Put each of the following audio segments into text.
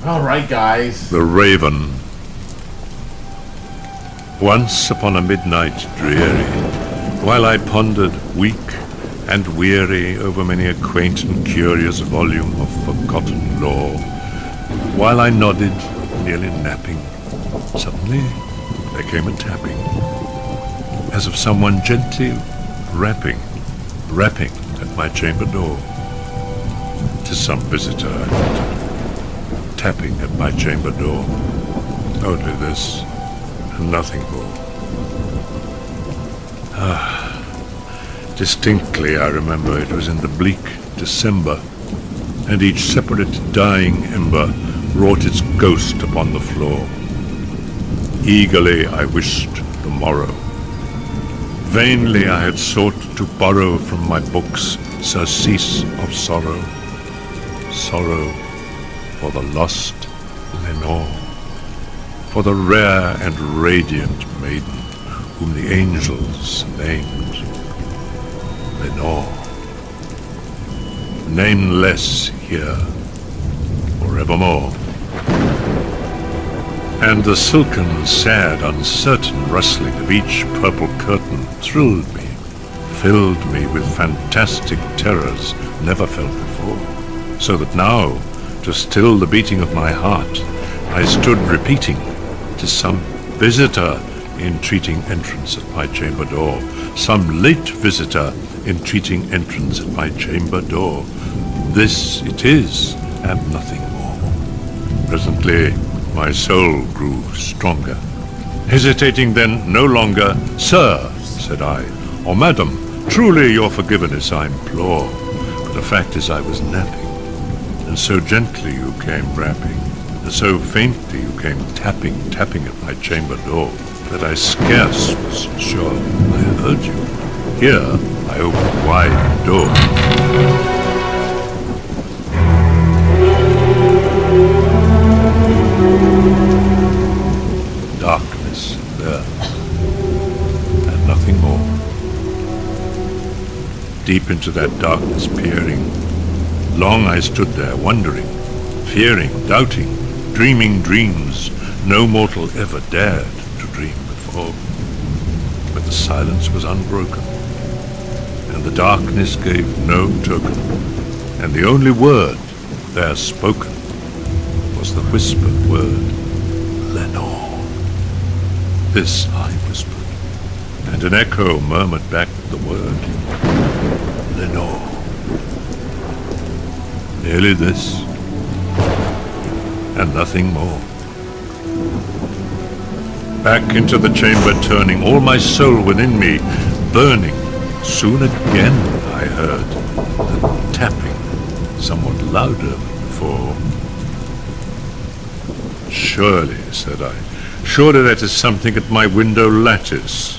Alright, guys. The Raven. Once upon a midnight dreary, while I pondered weak and weary over many a quaint and curious volume of forgotten lore, while I nodded, nearly napping, suddenly there came a tapping, as of someone gently rapping at my chamber door. 'Tis some visitor, I thought, tapping at my chamber door. Only this, and nothing more. Distinctly I remember it was in the bleak December, and each separate dying ember wrought its ghost upon the floor. Eagerly I wished the morrow. Vainly I had sought to borrow from my books surcease of sorrow, sorrow for the lost Lenore, for the rare and radiant maiden whom the angels named Lenore. Nameless here forevermore. And the silken, sad, uncertain rustling of each purple curtain thrilled me, filled me with fantastic terrors never felt before, so that now, to still the beating of my heart, I stood repeating, "'Tis some visitor entreating entrance at my chamber door, some late visitor entreating entrance at my chamber door. This it is, and nothing more." Presently, my soul grew stronger. Hesitating then no longer, "Sir," said I, "or Madam, truly your forgiveness I implore, but the fact is I was napping, and so gently you came rapping, and so faintly you came tapping at my chamber door, that I scarce was sure I heard you. Here I opened wide the door." Darkness there, and nothing more. Deep into that darkness peering, long I stood there wondering, fearing, doubting, dreaming dreams no mortal ever dared to dream before. But the silence was unbroken, and the darkness gave no token, and the only word there spoken was the whispered word, "Lenore." This I whispered, and an echo murmured back the word, "Lenore." Merely this, and nothing more. Back into the chamber turning, all my soul within me burning, soon again I heard the tapping, somewhat louder than before. "Surely," said I, "surely that is something at my window lattice.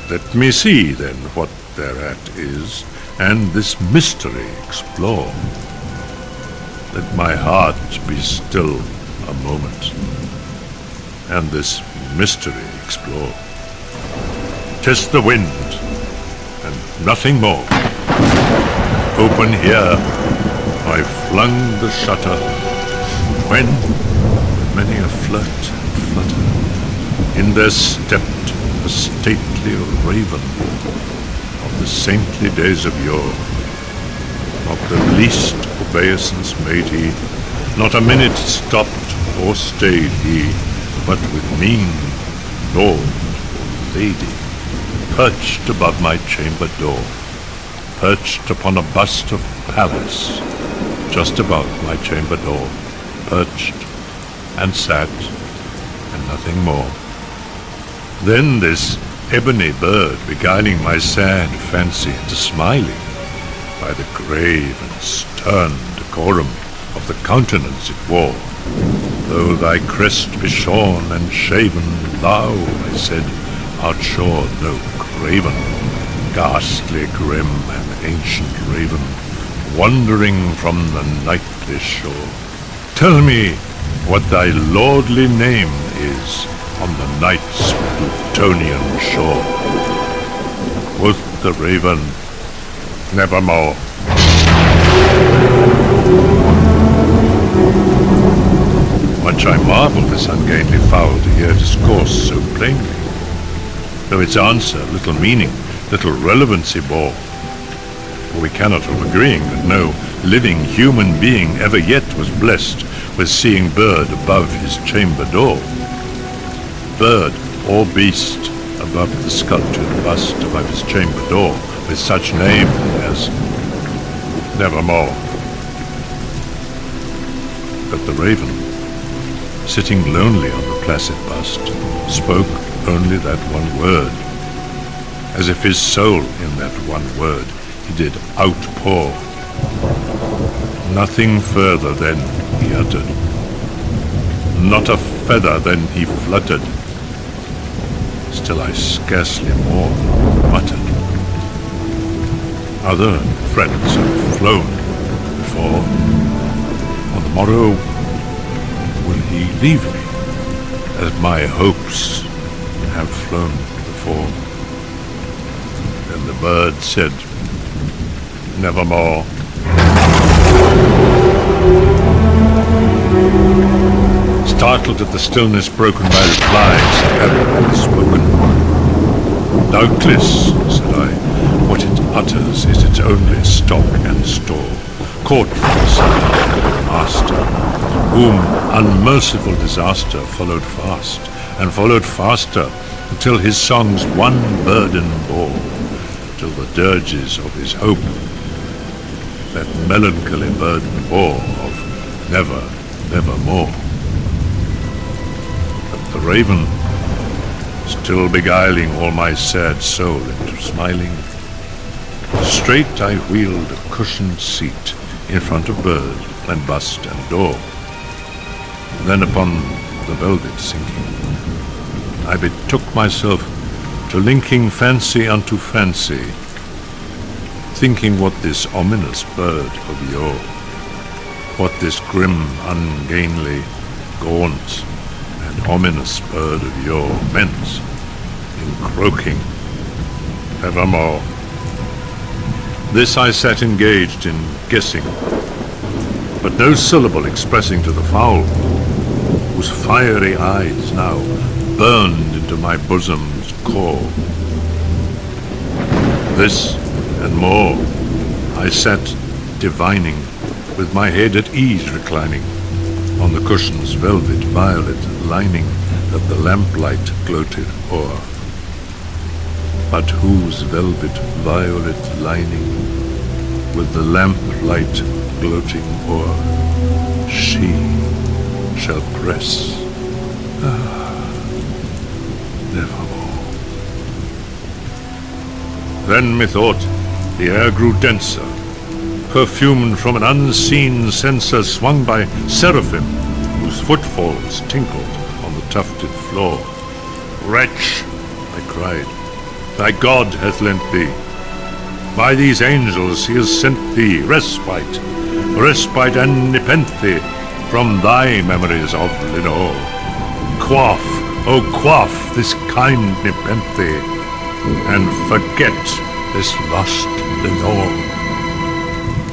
Let me see, then, what thereat is, and this mystery explore. Let my heart be still a moment, and this mystery explore. 'Tis the wind, and nothing more. Open here, I flung the shutter, when, with many a flirt and flutter, in there stepped a stately raven of the saintly days of yore. Not the least obeisance made he, not a minute stopped or stayed he, but with mien, lord or lady, perched above my chamber door, perched upon a bust of Pallas, just above my chamber door, perched and sat, and nothing more. Then this ebony bird beguiling my sad fancy into smiling, by the grave and stern decorum of the countenance it wore. "Though thy crest be shorn and shaven, thou," I said, "art sure no craven, ghastly, grim, and ancient raven, wandering from the nightly shore. Tell me what thy lordly name is on the night's Plutonian shore." Quoth the raven, "Nevermore." much I marvel this ungainly fowl to hear discourse so plainly, though its answer little meaning, little relevancy bore. For we cannot help agreeing that no living human being ever yet was blessed with seeing bird above his chamber door. Bird or beast above the sculptured bust above his chamber door, with such name as Nevermore. But the raven, sitting lonely on the placid bust, spoke only that one word, as if his soul in that one word he did outpour. Nothing further then he uttered, not a feather then he fluttered. Still I scarcely more muttered. Other friends have flown before. On the morrow will he leave me, as my hopes have flown before. Then the bird said, Nevermore. Startled at the stillness broken by replies I hadn't spoken. Doubtless, said I, what it utters is its only stock and store, caught from some master, whom unmerciful disaster followed fast, and followed faster, until his songs one burden bore, till the dirges of his hope that melancholy burden bore of never, nevermore. But the raven, still beguiling all my sad soul into smiling, straight I wheeled a cushioned seat in front of bird and bust and door. Then upon the velvet sinking, I betook myself to linking fancy unto fancy, thinking what this ominous bird of yore, what this grim, ungainly, gaunt, and ominous bird of yore meant in croaking evermore. This I sat engaged in guessing, but no syllable expressing to the fowl, whose fiery eyes now burned into my bosom's core. This and more I sat divining, with my head at ease reclining on the cushion's velvet violet lining that the lamplight gloated o'er. But whose velvet violet lining with the lamplight gloating o'er she shall press, nevermore. Then methought the air grew denser, perfumed from an unseen censer swung by seraphim, whose footfalls tinkled on the tufted floor. Wretch, I cried, thy God hath lent thee. By these angels he has sent thee respite, respite and nepenthe from thy memories of Lenore. Quaff, oh quaff this kind nepenthe, and forget this lost Lenore.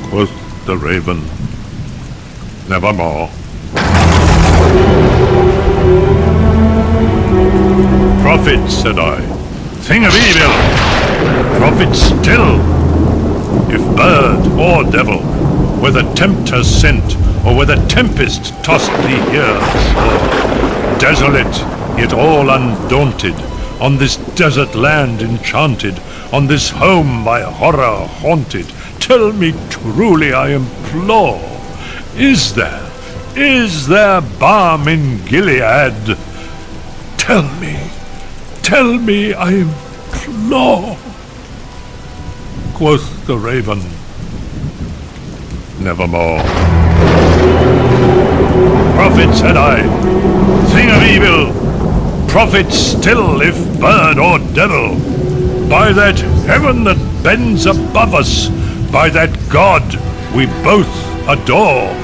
Quoth the raven, nevermore. Prophet, said I, thing of evil, prophet still, if bird or devil, whether tempter sent, or whether tempest tossed thee here ashore, desolate, yet all undaunted, on this desert land enchanted, on this home by horror haunted, tell me truly, I implore, is there balm in Gilead? Tell me, I implore. Quoth the raven, nevermore. Prophet, said I, thing of evil, prophet still, if bird or devil, by that heaven that bends above us, by that God we both adore,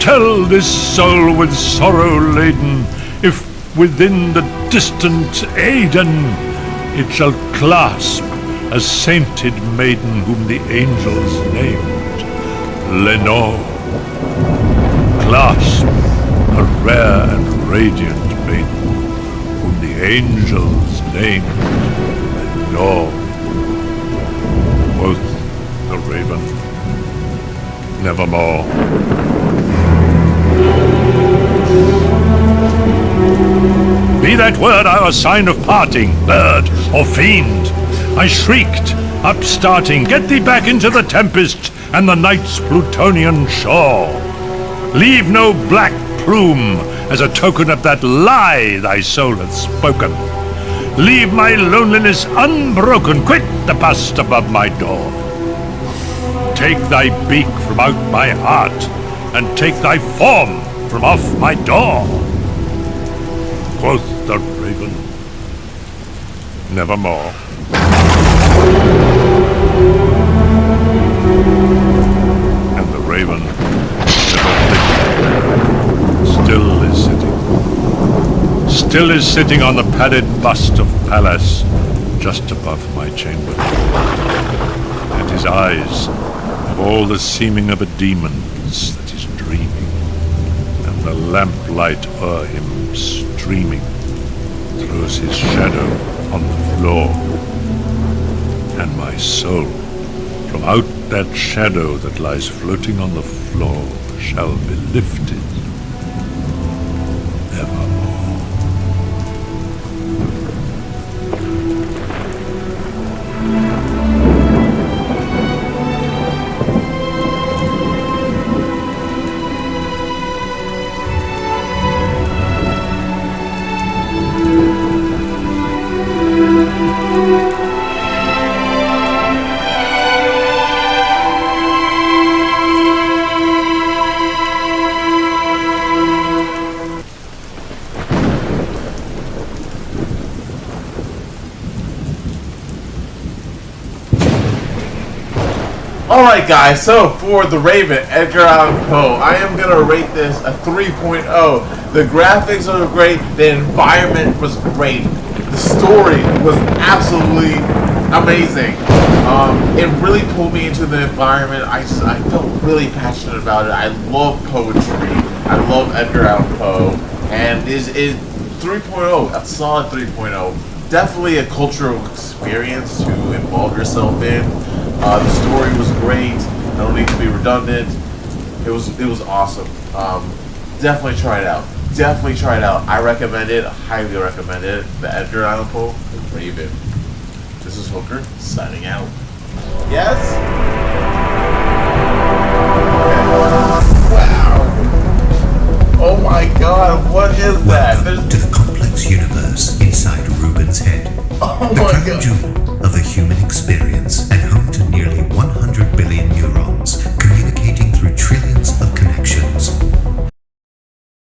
tell this soul with sorrow laden, if within the distant Aidenn it shall clasp a sainted maiden whom the angels named Lenore. Clasp a rare and radiant maiden, whom the angels named Lenore. Quoth the raven, Nevermore. Be that word our sign of parting, bird or fiend, I shrieked, upstarting, get thee back into the tempest and the night's Plutonian shore. Leave no black plume as a token of that lie thy soul hath spoken. Leave my loneliness unbroken, quit the bust above my door. Take thy beak from out my heart, and take thy form from off my door. Quoth the raven, Nevermore. And the raven, still is sitting on the padded bust of Pallas, just above my chamber door. And his eyes have all the seeming of a demon's that is dreaming, and the lamplight o'er him streaming throws his shadow on the floor. And my soul, from out that shadow that lies floating on the floor, shall be lifted evermore. Alright guys, so for The Raven, Edgar Allan Poe, I am going to rate this a 3.0. The graphics are great, the environment was great, the story was absolutely amazing. It really pulled me into the environment. I felt really passionate about it. I love poetry, I love Edgar Allan Poe, and is 3.0, a solid 3.0. Definitely a cultural experience to involve yourself in. The story was great. I don't need to be redundant. It was awesome. Definitely try it out. Definitely try it out. I recommend it. I highly recommend it. The Edgar Allan Poe, The Raven. This is Hooker signing out. Yes. Wow. Oh my God! What is that? Welcome to the complex universe inside Ruben's head. Oh the my God.